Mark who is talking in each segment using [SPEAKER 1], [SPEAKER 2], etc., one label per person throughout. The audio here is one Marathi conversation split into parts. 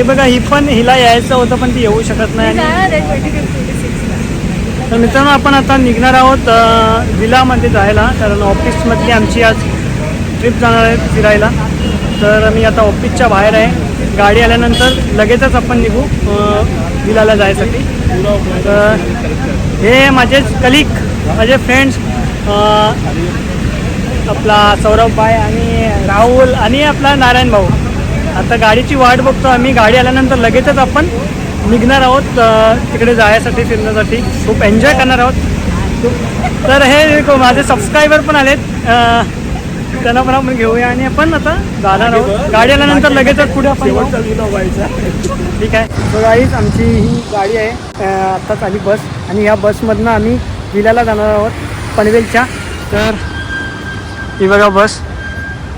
[SPEAKER 1] बघा ही पण हिला यायचं होतं पण ती येऊ शकत नाही. तर मित्रांनो आपण आता निघणार आहोत विलामध्ये जायला, कारण ऑफिसमधली आमची आज ट्रिप जाणार आहे फिरायला. तर मी आता ऑफिसच्या बाहेर आहे, गाडी आल्यानंतर लगेचच आपण निघू विलाला जायसाठी. तर हे माझेच कलिक, माझे फ्रेंड्स आपला सौरभ भाई आणि राहुल आणि आपला नारायण भाऊ. आता गाडीची वाट बघतो आम्ही, गाडी आल्यानंतर लगेचच आपण निघणार आहोत तिकडे जायसाठी, फिरण्यासाठी. खूप एन्जॉय करणार आहोत. तर हे माझे सबस्क्रायबर पण आलेत, त्यांना पण आपण घेऊया आणि आपण आता जाणार आहोत. गाडी आल्यानंतर लगेचच पुढे आपण ठीक आहे. तर गाईच आमची ही गाडी आहे, आत्ताच आली बस, आणि ह्या बसमधनं आम्ही विलाला जाणार आहोत पनवेलच्या. तर ही बघा बस,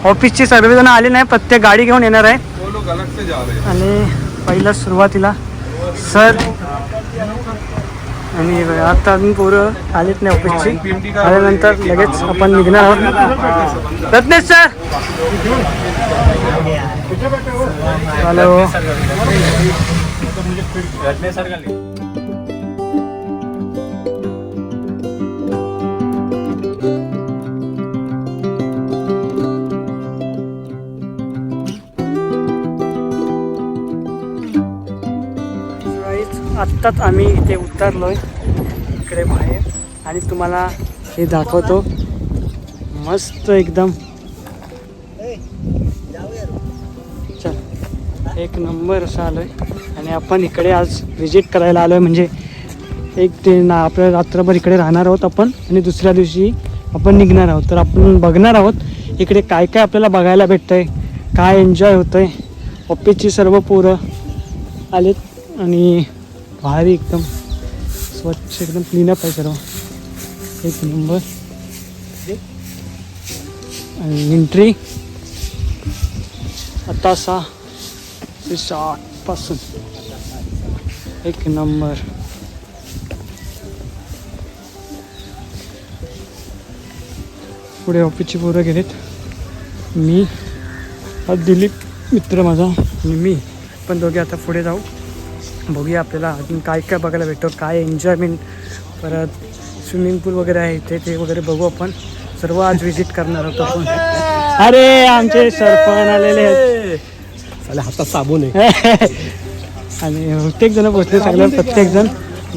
[SPEAKER 1] ऑफिसची सर्वजण आले नाही, प्रत्येक गाडी घेऊन येणार आहे. आणि पहिलं सुरुवातीला सर आणि आता अजून पोरं आलेत नाही ऑफिसची, आल्यानंतर लगेच आपण निघणार आहोत. Ratnesh sir hello. आत्ताच आम्ही इथे उतरलोय इकडे बाहेर, आणि तुम्हाला हे दाखवतो. मस्त एकदम चल एक नंबर असं आलोय. आणि आपण इकडे आज विजिट करायला आलोय, म्हणजे एक ते आपल्या रात्रभर इकडे राहणार आहोत आपण, आणि दुसऱ्या दिवशी आपण निघणार आहोत. तर आपण बघणार आहोत इकडे काय काय आपल्याला बघायला भेटतंय, काय एन्जॉय होतंय. ऑफिसची सर्व पोरं आलेत आणि भारी एकदम स्वच्छ, एकदम क्लीनअप आहे सर्व, एक नंबर. आणि एंट्री आता 6 ते 8 पासून एक नंबर. पुढे ऑफिसची पोरं गेलेत, मी दिलीप मित्र माझा आणि मी पण दोघे आता पुढे जाऊ. बघूया आपल्याला अजून काय काय बघायला भेटतो, काय एन्जॉयमेंट. परत स्विमिंग पूल वगैरे आहे इथे, ते वगैरे बघू आपण. सर्व आज विजिट करणार होतो आपण. अरे आमचे सरपंच आलेले आहेत,
[SPEAKER 2] हातात साबून आहे.
[SPEAKER 1] आणि प्रत्येक जण पोचले, सगळं प्रत्येक जण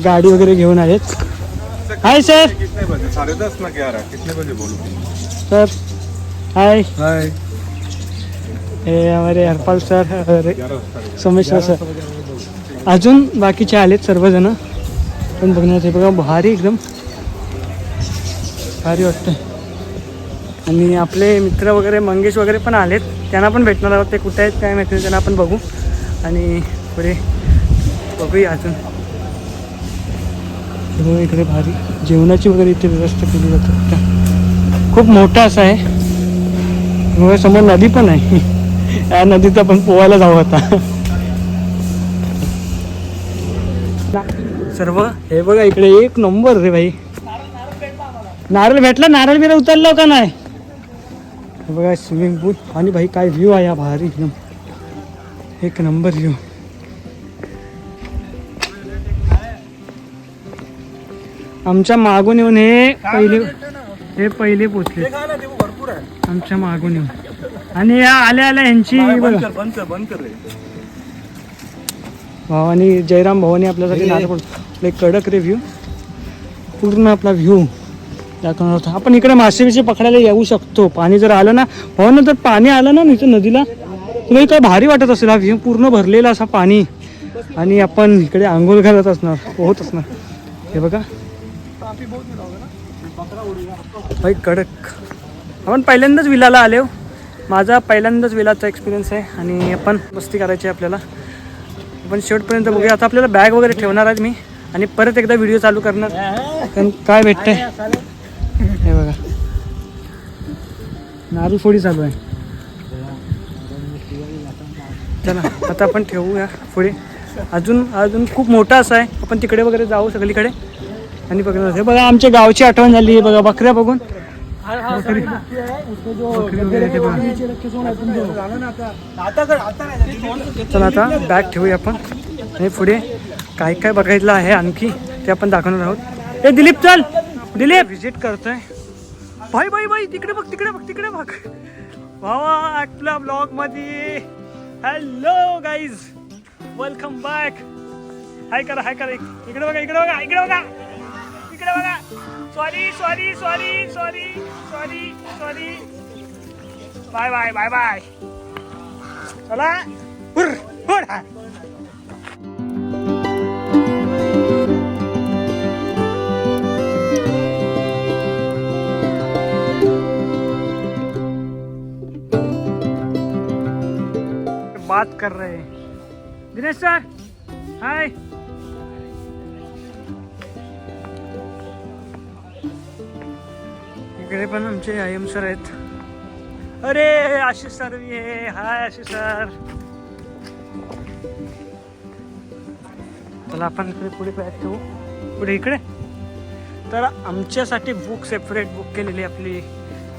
[SPEAKER 1] गाडी वगैरे घेऊन आलेत. Hi sir. Sir hi.
[SPEAKER 2] Hi.
[SPEAKER 1] हे हमारे हरपाल सर, सोमेश्वर सर, अजून बाकीचे आलेत सर्वजण पण बघण्याचे. बघा भारी, एकदम भारी वाटतं. आणि आपले मित्र वगैरे मंगेश वगैरे पण आलेत, त्यांना पण भेटणार आहोत. ते कुठे आहेत काय माहिती, त्यांना आपण बघू आणि पुढे बघूया अजून. इकडे भारी जेवणाची वगैरे इथे व्यवस्था केली जाते. खूप मोठा असा आहे, समोर नदी पण आहे. या नदीत आपण पोहायला जाऊ आता. सर्व हे बघा इकडे एक नंबर रे भाई. नारळ भेटला, नारळ बिरळ उतरलो का नाही. हे बघा स्विमिंग पूल, आणि भाई काय व्ह्यू आहे या भारी, एकदम एक नंबर व्ह्यू. आमच्या मागून येऊन हे पहिले पोचले आमच्या मागून येऊन. आणि या आल्या आल्या यांची भावानी, जयराम भावानी आपल्यासाठी नारळ कडक रिव्ह्यू, पूर्ण आपला व्ह्यू दाखवणार होता. आपण इकडे मासे बिसे पकडायला येऊ शकतो, पाणी जर आलं ना. हो ना, तर पाणी आलं ना इथं नदीला, तुम्ही काय भारी वाटत असेल. हा व्ह्यू पूर्ण भरलेला असा पाणी, आणि आपण इकडे आंघोळ घालत असणार, पोहत असणार. हे बघा भाई कडक. आपण पहिल्यांदाच विलाला आलो, माझा पहिल्यांदाच विलाचा एक्सपिरियन्स आहे. आणि आपण मस्ती करायची आहे आपल्याला. आपण शेवटपर्यंत बघूया. आता आपल्याला बॅग वगैरे ठेवणार आहे मी, आणि परत एकदा व्हिडिओ चालू करणार, कारण काय भेटतंय हे बघा. नारळ फोडी चालू आहे. चला आता आपण ठेवूया पुढे. अजून खूप मोठा असा आहे. आपण तिकडे वगैरे जाऊ सगळीकडे आणि बघणार. हे बघा आमच्या गावची आठवण झाली आहे बघा बकऱ्या बघून. बकरी वगैरे ते बघा. चला आता बॅग ठेवूया आपण आणि पुढे काय काय बघायचं आहे आणखी ते आपण दाखवणार आहोत. ए दिलीप चल. दिलीप व्हिजिट करतोय. बाई तिकडे बघ तिकडे बघ. वा आपल्या ब्लॉग मध्ये. Hello guys, welcome back. Hi करा इकडे बघा. Sorry bye. चला हुर. बात कर रहे हैं दिनेश सर. हाय. इकडे पण आमचे आयएम सर आहेत. अरे आशिष सर भी आहे. हाय आशिष सर. चला आपण इकडे पुढे बॅग ठेवू. पुढे इकडे तर आमच्यासाठी बुक सेपरेट बुक केलेली आपली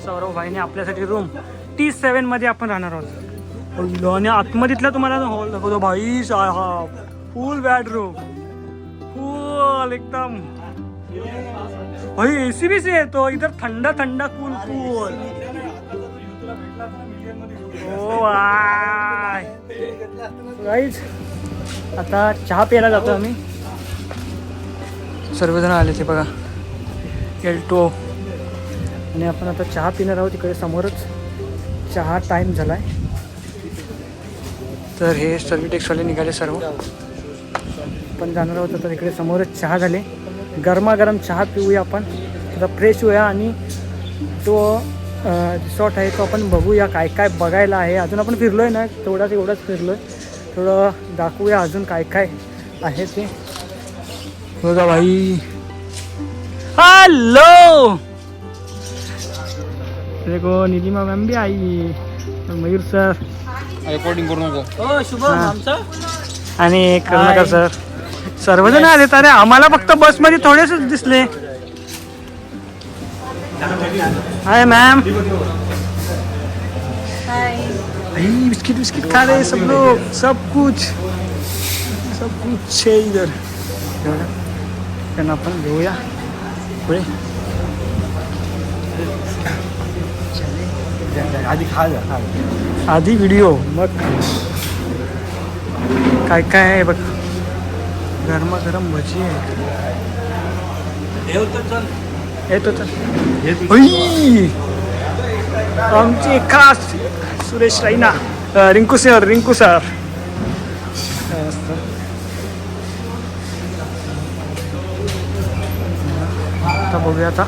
[SPEAKER 1] सौरभ भाईने आपल्यासाठी रूम T7 मध्ये आपण राहणार आहोत. आणि आतमधीतला तुम्हाला हॉल दाखवतो भाई. हा फुल बेडरूम फुल एकदम भाई. एसी बी से येतो इधर. थंडा कूल. ओ गाईज आता चहा प्यायला जातो आम्ही. सर्वजण आले ते बघा एल्टो. आणि आपण आता चहा पिणार आहोत. तिकडे समोरच चहा टाईम झाला आहे. तर हे सर्विटेक्सवाले निघाले सर्व. आपण जाणार आहोत आता तिकडे. समोरच चहा झाले. गरमागरम चहा पिऊया आपण. आता फ्रेश होऊया आणि तो रिसॉर्ट आहे तो आपण बघूया काय काय बघायला आहे. अजून आपण फिरलो आहे ना एवढाच फिरलो आहे. थोडं दाखवूया अजून काय काय आहे ते. बघा भाई. हॅलो देखो नीलिमा मॅम भी आई. मयूर सर
[SPEAKER 3] रेकॉर्डिंग करू नको.
[SPEAKER 1] आणि कर्णकर सर सर्वजण आले. अरे आम्हाला फक्त बसमध्ये थोडेच दिसले. Hi ma'am. बिस्किट खा रहे सब लोग. सब कुछ है इधर. त्यांना आपण घेऊया पुढे. आधी व्हिडिओ मग काय काय आहे बघ. गरमागरम भजी आहे. येतो तर आमचे खास सुरेश राईना. रिंकू सर आता बघूया. आता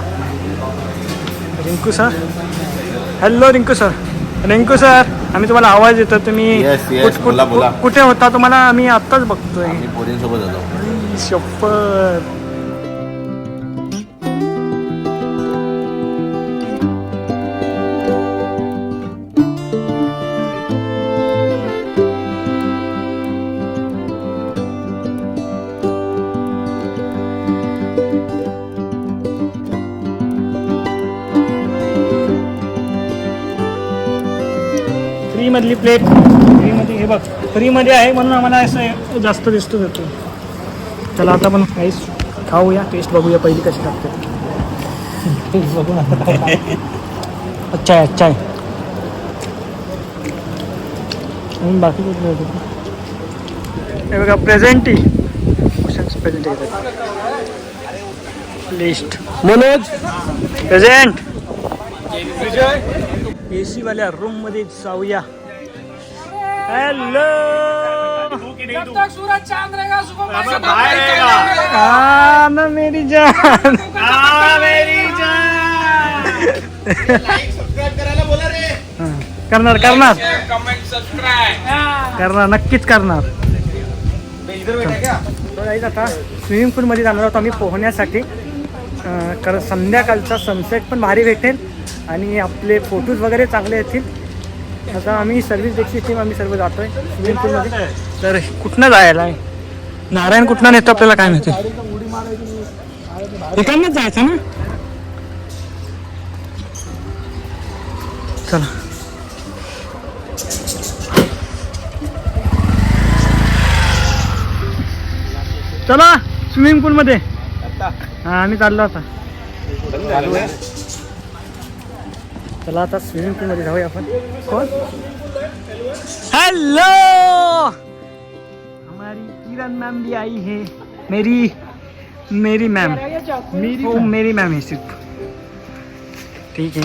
[SPEAKER 1] Rinku sir. Hello Rinku sir. आम्ही तुम्हाला आवाज येतो. तुम्ही
[SPEAKER 3] बोला.
[SPEAKER 1] कुठे होता तुम्हाला आम्ही आत्ताच बघतोय.
[SPEAKER 3] पोरींसोबत आलो.
[SPEAKER 1] शपथ. फ्रीमधली प्लेट. फ्रीमध्ये हे बघ फ्रीमध्ये आहे म्हणून आम्हाला असं जास्त दिसतो जातो. चला आता आपण काहीच खाऊया. टेस्ट बघूया पहिली कशी लागते. अच्छा आहे. बाकी हे बघा presenty list. Manoj present. AC वाल्या रूम मध्ये जाऊया. हॅलो. ना मेरी जान. करणार नक्कीच करणार. आता स्विमिंग पूल मध्ये जाणार आहोत आम्ही पोहण्यासाठी. कारण संध्याकाळचा सनसेट पण भारी भेटेल आणि आपले फोटोज वगैरे चांगले येतील. आता आम्ही सर्व्हिस डेकची टीम आम्ही सर्व जातो आहे स्विमिंग पूलमध्ये. तर कुठनं जायला आहे, नारायण कुठनं नेतो आपल्याला काय माहिती. इकडनंच जायचं ना. चला चला स्विमिंग पूलमध्ये. हा आम्ही चाललो आता. चला आता स्विमिंग पूलमध्ये जाऊया आपण. कोण? हेलो, हमारी किरण मैम भी आई है. मेरी मैम, मेरी मैम है सिर्फ. ठीक है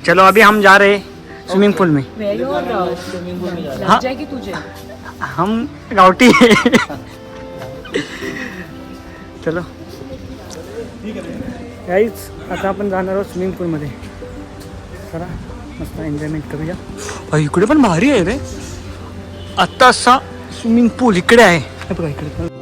[SPEAKER 1] चलो अभी हम जा रहे हैं स्विमिंग पूल में. हाँ
[SPEAKER 4] तुझे
[SPEAKER 1] हम गावठी है. चलो गाईज आता आपण जाणार आहोत स्विमिंग पूलमध्ये. चला मस्त एन्जॉयमेंट करूया. इकडे पण भारी आहे रे. आत्ता असा स्विमिंग पूल इकडे आहे. हे बघा इकडे.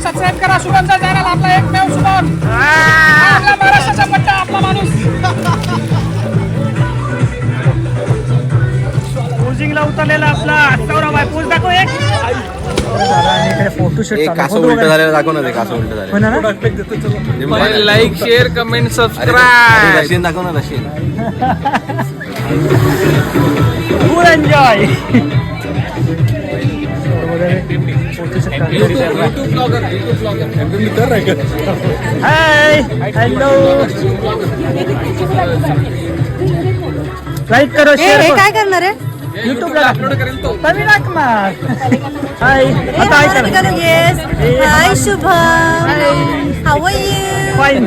[SPEAKER 4] सबस्क्राईब करा शुभमचा चॅनल. आपला एकमेव शुभम, आपला महाराष्ट्राचा पट्टा, आपला माणूस.
[SPEAKER 1] पोजिंगला उतरलेला आपला सौरभ आहे. पोज दाखव एक. फोटोशूट
[SPEAKER 3] असं उलट झालेलं दाखव ना. ते कसं उलट झालं.
[SPEAKER 4] Like share comment subscribe.
[SPEAKER 3] Rasheen दाखव ना. Rasheen
[SPEAKER 1] full enjoy. Hi hello, like करो शेअर.
[SPEAKER 5] काय करणार आहे
[SPEAKER 1] युट्यूबला अपलोड करेल तो. तरी टाकणार. हाय आता ऐका ना.
[SPEAKER 5] Yes hi Shubham, how are you?
[SPEAKER 1] Fine.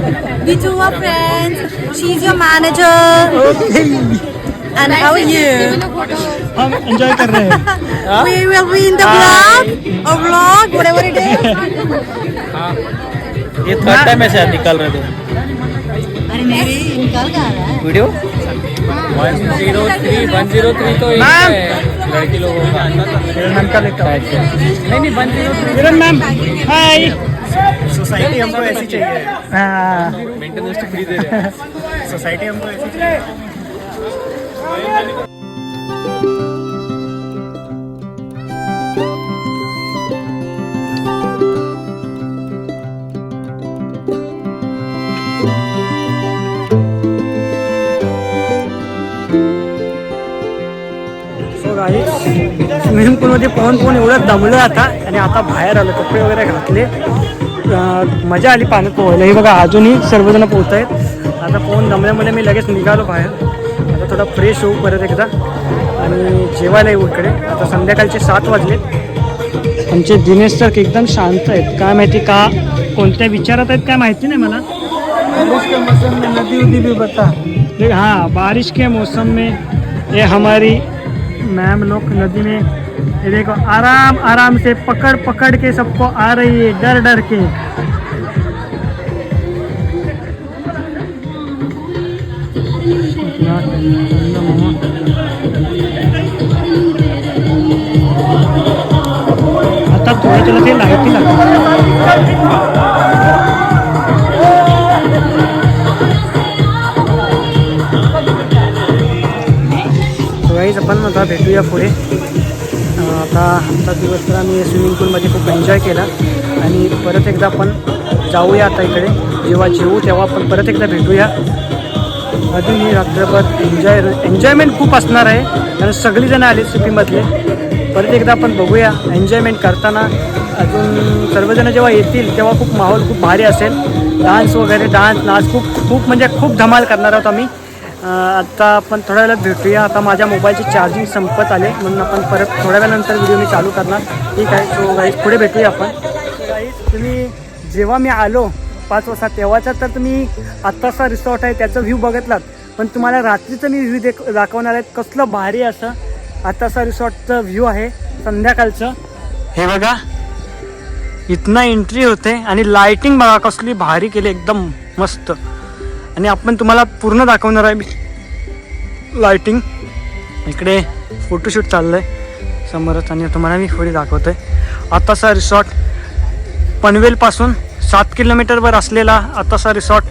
[SPEAKER 5] We two are friends. She is your manager.
[SPEAKER 1] Okay.
[SPEAKER 5] And how are you?
[SPEAKER 1] हम एंजॉय कर रहे हैं.
[SPEAKER 5] We will be in the vlog, or vlog, whatever it is.
[SPEAKER 1] ये थर्ड टाइम ऐसे निकल रहे थे
[SPEAKER 5] अरे मेरी निकल जा रहा है
[SPEAKER 1] वीडियो.
[SPEAKER 4] 103 तो लड़की लोगों का
[SPEAKER 1] मैम का लेता हूँ. नहीं 103. किरण मैम हाय. सोसाइटी हमको ऐसी चाहिए. हाँ
[SPEAKER 4] मेंटेनेंस फ्री दे रहे हैं.
[SPEAKER 1] सोसाइटी हमको ऐसी चाहिए. स्विमिंग पूलमध्ये पोहून एवढं दमलं आता. आणि आता बाहेर आलं, कपडे वगैरे घातले. मजा आली पाण्यात पोहायला. हे बघा अजूनही सर्वजण पोहत आहेत. आता पोहून दमल्यामुळे मी लगेच निघालो बाहेर. आता थोडा फ्रेश होऊ परत एकदा आणि जेवायला येऊ इकडे. आता संध्याकाळचे 7 वाजले. आमचे दिनेश सर एकदम शांत आहेत. काय माहिती का कोणत्या विचारात आहेत काय माहिती नाही मला. बारिश के मौसम में नदी उदी भी बता. हाँ बारिश के मौसम में ये हमारी मैम लोग नदी में ये देखो आराम आराम से पकड़ पकड़ के सबको आ रही है, डर डर के। आता थोडं तुला ते लाईटी लागतात। गाईज आपण आता भेटूया पुढे। आता आजचा दिवस तर आम्ही स्विमिंग पूलमध्ये खूप एन्जॉय केला आणि परत एकदा आपण जाऊया आता इकडे। जेव्हा जेवू तेव्हा आपण परत एकदा भेटूया। अजून ही रात्रभर एन्जॉयमेंट खूप असणार आहे कारण सगळीजण आले सिटीमधले। परत एकदा आपण बघूया एन्जॉयमेंट करताना। अजून सर्वजण जेव्हा येतील तेव्हा खूप माहोल खूप भारी असेल। डान्स वगैरे नाच खूप म्हणजे खूप धमाल करणार आहोत आम्ही। आता आपण थोड्या वेळात भेटूया। आता माझ्या मोबाईलची चार्जिंग संपत आले म्हणून आपण परत थोड्या वेळानंतर व्हिडिओ मी चालू करणार। ठीक आहे, सो गाईज पुढे भेटूया आपण। गाईज तुम्ही जेव्हा मी आलो 5 वाजता तेव्हाचा तर तुम्ही आत्ताचा रिसॉर्ट आहे त्याचा व्ह्यू बघितलात, पण तुम्हाला रात्रीचं मी व्ह्यू दाखवणार आहे। कसलं भारी असं आत्ताचा रिसॉर्टचं व्ह्यू आहे संध्याकाळचं। हे बघा इथनं एंट्री होते आणि लाईटिंग बघा कसली भारी केली, एकदम मस्त। आणि आपण तुम्हाला पूर्ण दाखवणार आहे लाईटिंग। इकडे फोटोशूट चाललं आहे समोरच आणि तुम्हाला मी थोडी दाखवतो आहे। आतासा रिसॉर्ट पनवेलपासून 7 किलोमीटरवर असलेला आतासा रिसॉर्ट।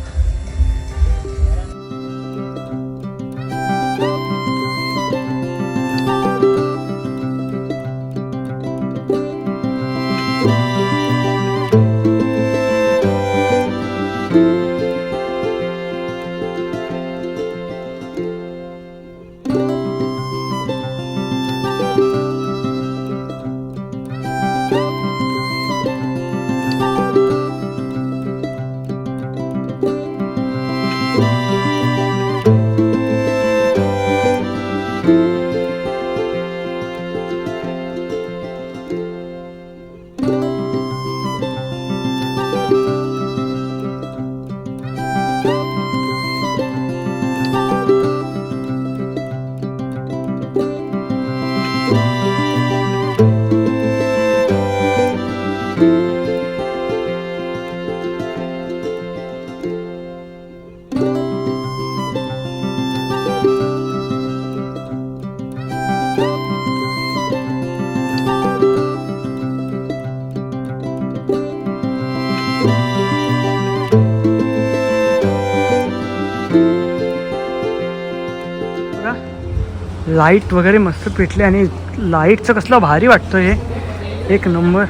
[SPEAKER 1] लाईट वगैरे मस्त पेटले आणि लाईटचं कसलं भारी वाटतं हे। एक नंबर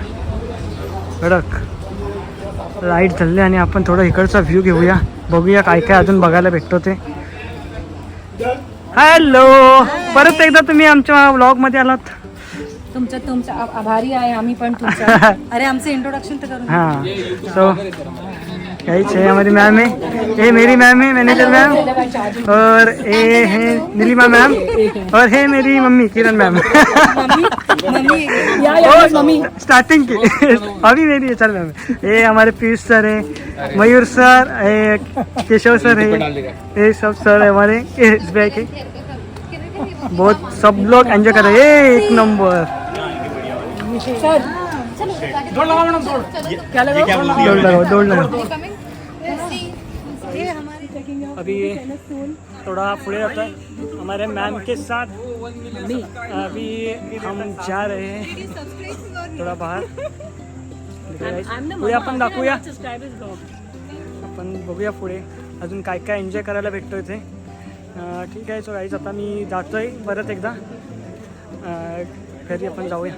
[SPEAKER 1] कडक लाईट चालले आणि आपण थोडं इकडचा व्ह्यू घेऊया, बघूया काय काय अजून बघायला भेटतो ते। हॅलो, परत एकदा तुम्ही आमच्या व्लॉगमध्ये आलात।
[SPEAKER 5] तुमचा आभारी आहे आम्ही पण तुमचा। अरे आमचं इंट्रोडक्शन तर करू।
[SPEAKER 1] हाँ, सो यही है हमारी मैम है, ये मेरी मैम है मैनेजर मैम, और ये है नीलिमा मैम, और है मेरी मम्मी किरण मैम।
[SPEAKER 5] मम्मी
[SPEAKER 1] स्टार्टिंग की अभी मेरी है, चल मैम। ये हमारे पीयूष सर है, मयूर सर है, केशव सर है, ये सब सर है हमारे। इस बैग है, बहुत सब लोग एंजॉय कर रहे हैं। एक नंबर दौड़ लगाओ। अभी थोड़ा पुढे जाता है हमारे मैम के साथ। अभी हम जा रहे हैं थोड़ा बाहर, पुढे आपण दाखवूया, आपण बघूया पुढे अजून काय काय एन्जॉय करायला भेटतो इथे। ठीक आहे, सो गाईज आता मी जातोय परत एकदा घरी, आपण जाऊया।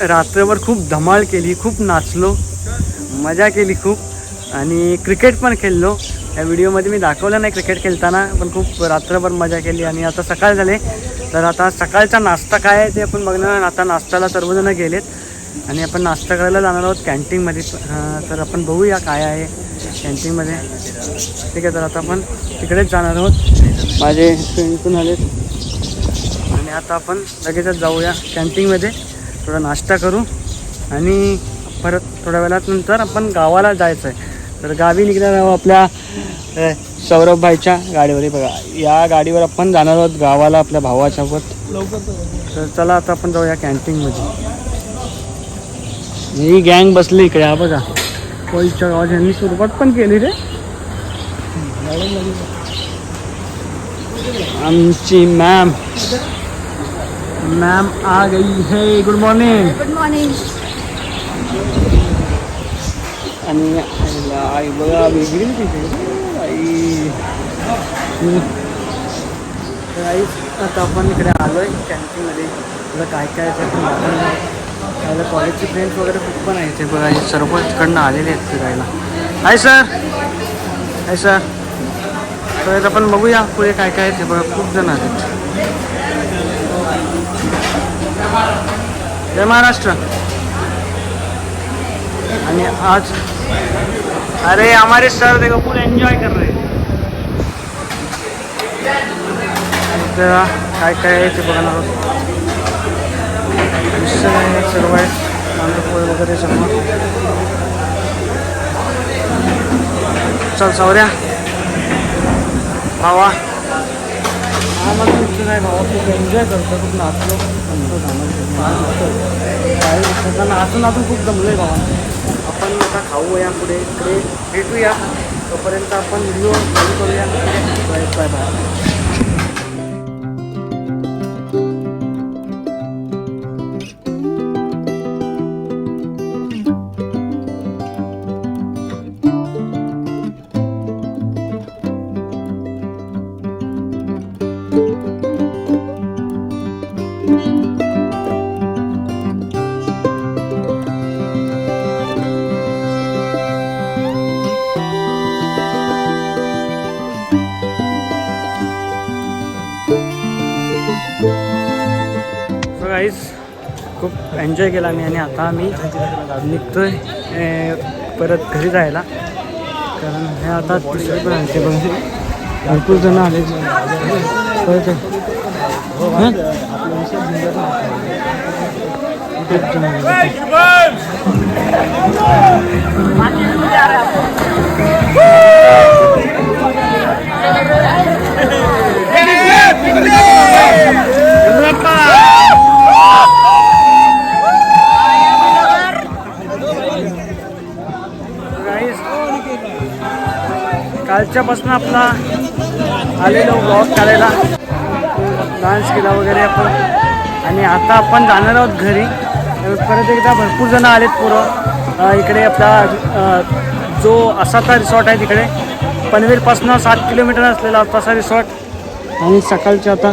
[SPEAKER 1] रात्रभर खूप धमाल केली, खूप नाचलो, मजा केली खूप आणि क्रिकेट पण खेळलो. या व्हिडिओमध्ये मी दाखवलं नाही क्रिकेट खेळताना, पण खूप रात्रभर मजा केली. आणि आता सकाळ झाले, तर आता सकाळचा नाश्ता काय आहे ते आपण बघणार. आता नाश्त्याला सर्वजण गेलेत आणि आपण नाश्ता करायला जाणार आहोत कॅन्टीनमध्ये. तर आपण बघूया काय आहे कॅन्टीनमध्ये. ठीक आहे, तर आता आपण तिकडेच जाणार आहोत. माझे फ्रेंड पण आलेत आणि आता आपण लगेचच जाऊया कॅन्टीनमध्ये, थोडा नाश्ता करू आणि परत थोड्या वेळात नंतर आपण गावाला जायचं आहे. तर गावी निघणार आहोत आपल्या सौरभ भाईच्या गाडीवर. हे बघा, या गाडीवर आपण जाणार आहोत गावाला आपल्या भावासोबत. तर चला आता आपण जाऊया कॅन्टीनमध्ये. ही गँग बसली इकडे, हा बघा कोळीच्या गावात यांनी सुरुवात पण केली रे. आमची मॅम आ गई है. Good morning.
[SPEAKER 5] Good morning.
[SPEAKER 1] आणि आई बघा वेगळी तिथे आई. तर आई आता आपण इकडे आलो आहे कॅन्टीनमध्ये. तुला काय काय ते पण दाखवलं. कॉलेजचे फ्रेंड्स वगैरे खूप पण आहे ते बघा. हे सर्व तिकडनं आलेले आहेत फिरायला. Hi sir. Hi sir. तर आपण बघूया पुढे काय काय आहे ते बघा. खूप जण आहेत. जय महाराष्ट्र. आणि आज अरे हमारे सर देखो फुल एंजॉय कर रहे हैं. तेरा काय काय आहे ते बघणार आहोत. सर्व आहे मांडपोळ वगैरे सर्व. चल सावऱ्या भावा. हा मग तुमचं काय भावा खूप एन्जॉय करतो, खूप नाचलो. नाचून नाचून खूप जमलो आहे भावा. आपण आता खाऊया पुढे, इकडे भेटूया. तोपर्यंत आपण व्हिडिओ चालू करूया. Bye bye bye. गाईस खूप एन्जॉय केला मी आणि आता आम्ही निघतोय परत घरी जायला. कारण हे आता दुसरे पण आले बघा, भरपूर जण आले परत. कालच्यापासून आपला आलेलो ब्लॉग करायला, डान्स केला वगैरे आपण. आणि आता आपण जाणार आहोत घरी. परत एकदा भरपूर जण आलेत पुरं. इकडे आपला जो असाता रिसॉर्ट आहे तिकडे पनवेलपासून 7 किलोमीटर असलेला तसा रिसॉर्ट. आणि सकाळचे आता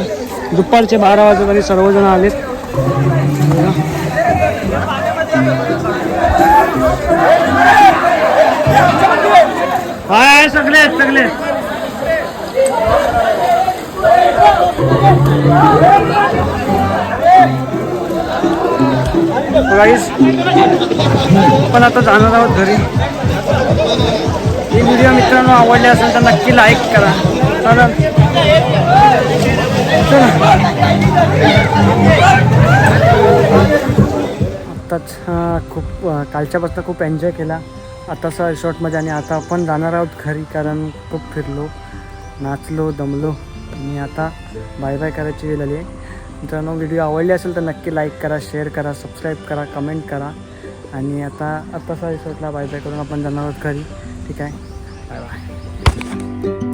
[SPEAKER 1] दुपारचे 12 वाजेपर्यंत सर्वजण आलेत. हाय सगळे सगळे. गाईस पण आता जाणार आहोत घरी. ही व्हिडिओ मित्रांनो आवडली असेल तर नक्की लाईक करा. कारण आत्ताच खूप कालच्यापासून खूप एन्जॉय केला आताचा रिसॉर्टमध्ये. आणि आता आपण जाणार आहोत घरी कारण खूप फिरलो, नाचलो, दमलो. आणि आता बाय बाय करायची वेळ आली आहे. मित्रांनो व्हिडिओ आवडली असेल तर नक्की लाईक करा, शेअर करा, सबस्क्राईब करा, कमेंट करा. आणि आताचा रिसॉर्टला बाय बाय करून आपण जाणार आहोत घरी. ठीक आहे, बाय बाय.